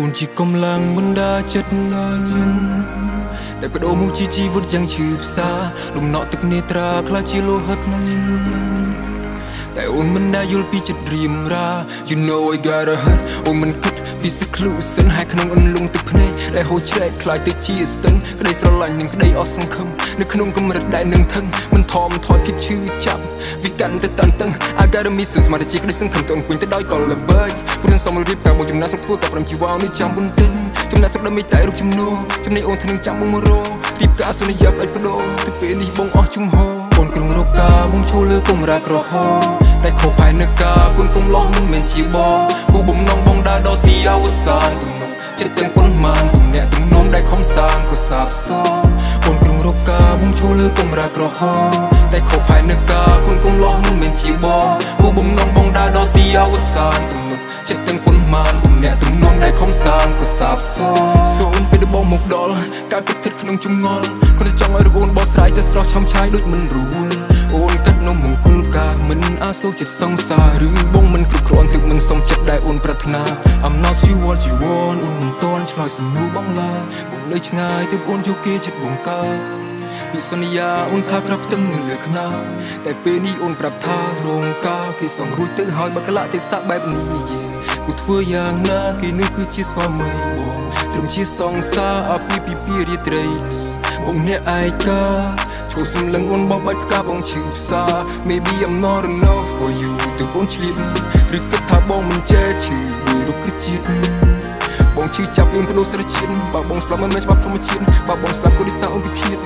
អូនជាកម្លាំងបណ្ដាចិត្តតែបដូរមកជាជីវិតយ៉ាងឈឺផ្សាលំណក់ទឹកនេត្រាខ្លះជាលោហិតតែអូនមិនដែលយល់ពីចិត្តរៀមរា You know I got a hurt អូនមិនគិតពី seclusion ហើយក្នុងអន្លង់ទឹកភ្នែកដែលហូរច្រែកខ្លាយទៅជាស្ទឹងក្តីស្រឡាញ់និងក្តីអស់សង្ឃឹមនៅក្នុងកម្រិតដែលនឹងថឹងមិនថមថយភាពឈឺចាប់វាកាន់តែតានតឹង I got a message មកតែជាក្តីសង្ឃឹមទៅអង្គពេញទៅដោយកលល្បិចព្រោះសំរៀបការបោះចំណាសុខធ្វើកាប់រំជីវ៉ានេះចាំបន្ទិញចំណាសុខដើម្បីតែរូបជំនួចំណេះអូនធ្នឹងចាំមកររៀបការសន្យាផ្ដាច់បដូរទៅពេលនេះបងអស់ជំហរអូនក្រុងរកការបងឈូលើកុំរាក្រហមតែខុសផែននៅការគុណគុំលោះមិនមែនជាបងគូបំណងបងដើរដល់ទីអវសានទំនុកចិត្តទាំងប៉ុន្មានទំនាក់ទំនងដែលខំសាងក៏សាបសូន្យអូនក្រុងរកការបងឈូលើកុំរាក្រហមតែខុសផែននៅការគុណគុំលោះមិនមែនជាបងគូបំណងបងដើរដល់ទីអវសានទំនុកចិត្តទាំងប៉ុន្មានទំនាក់ទំនងដែលខំសាងក៏សាបសូន្យសូមពេលបងមកដល់ការគិតថិតក្នុងជំងល់គាត់ចង់ឲ្យរូបអូនបោះស្រាយតែស្រស់ឆំឆាយដូចមិនរួលអូនកាត់នំមង្គលការមិនអាសូរចិត្តសង្សារឬបងមិនគ្រប់គ្រាន់ទើបមិនសមចិត្តដែលអូនប្រាថ្នា I'm not you what you want អូនមិនតន់ឆ្លើយសំណួរបងឡើយបងនៅឆ្ងាយទើបអូនយកគេចិត្តបងកើតពីសន្យាអូនថាក្របខ្ទឹមនៅលើខ្នាតែពេលនេះអូនប្រាប់ថារងការគេសងរួចទៅហើយបើកលៈទេសៈបែបនេះគូធ្វើយ៉ាងណាគេនឹងគឺជាស្វាមីបងត្រឹមជាសង្សារអាពីពីរាត្រីនេះបងអ្នកឯកាឈូសសម្លឹងអូនបោះបាច់ផ្កាបងឈឺផ្សា Maybe I'm not enough for you ទើបបងឆ្លៀតឬគិតថាបងមិនចេះឈឺដោយរុក្ខជាតិបងឈឺចាប់អូនបដូរស្រជាតិបើបងស្លាប់មិនមែនច្បាប់ធម្មជាតិបើបងស្លាប់ក៏ដោយសារអូនពិឃាត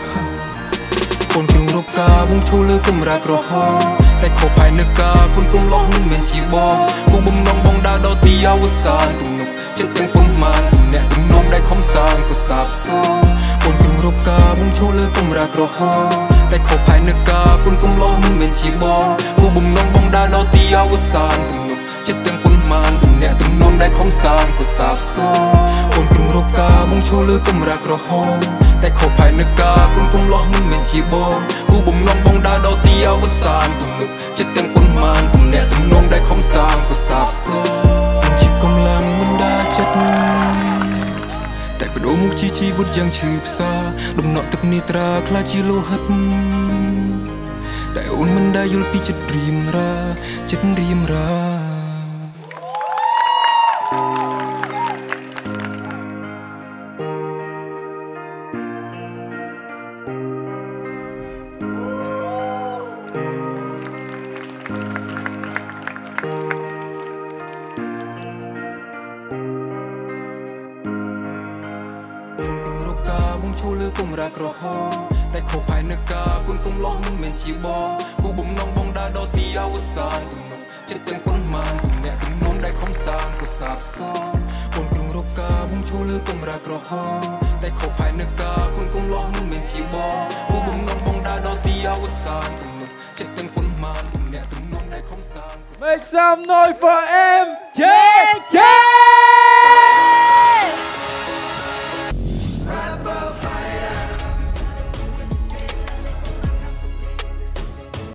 អូនក្រុងរកការបងឈូលើកំរាក្រហមតែខុសផែននៅការគុណគុំលោះមិនមែនជាបងគូបំណងបងដើរដល់ទីអវសានទំនុកចិត្តទាំងប៉ុន្មានទំនាក់ទំនងដែលខំសាងក៏សាបសូន្យអូនក្រុងរកការបងឈូលើកំរាក្រហមតែខុសផែននៅការគុណគុំលោះមិនមែនជាបងគូបំណងបងដើរដល់ទីអវសានទំនុកចិត្តទាំងប៉ុន្មានទំនាក់ទំនងដែលខំសាងក៏សាបសូន្យអូនក្រុងរកការបងឈូលើកំរាក្រហមតែខុសផែននៅការគុណគុំលោះមិនមែនជាបងគូបំណងបងដើរដល់ទីអវសានទំនុកចិត្តទាំងប៉ុន្មានទំនាក់ទំនងដែលខំសាងក៏សាបសូន្យបងជាកម្លាំងបណ្ដាចិត្តតែបដូរមកជាជីវិតយ៉ាងឈឺផ្សាដំណក់ទឹកនេត្រាខ្លះជាលោហិតតែអូនមិនដែលយល់ពីចិត្តរៀមរាចិត្តរៀមរាបងឈូលើកុំរាក្រហមតែខុសផែននៅការគុណគុំលោះមិនមែនជាបងគូបំណងបងដើរដល់ទីអវសានទំនុកចិត្តទាំងប៉ុន្មានទំនាក់ទំនងដែលខំសាងក៏សាបសូន្យអូនក្រុងរកការបងឈូលើកុំរាក្រហមតែខុសផែននៅការគុណគុំលោះមិនមែនជាបងគូបំណងបងដើរដល់ទីអវសានទំនុកចិត្តទាំងប៉ុន្មានទំនាក់ទំនងដែលខំសាង Make some noise for MJJ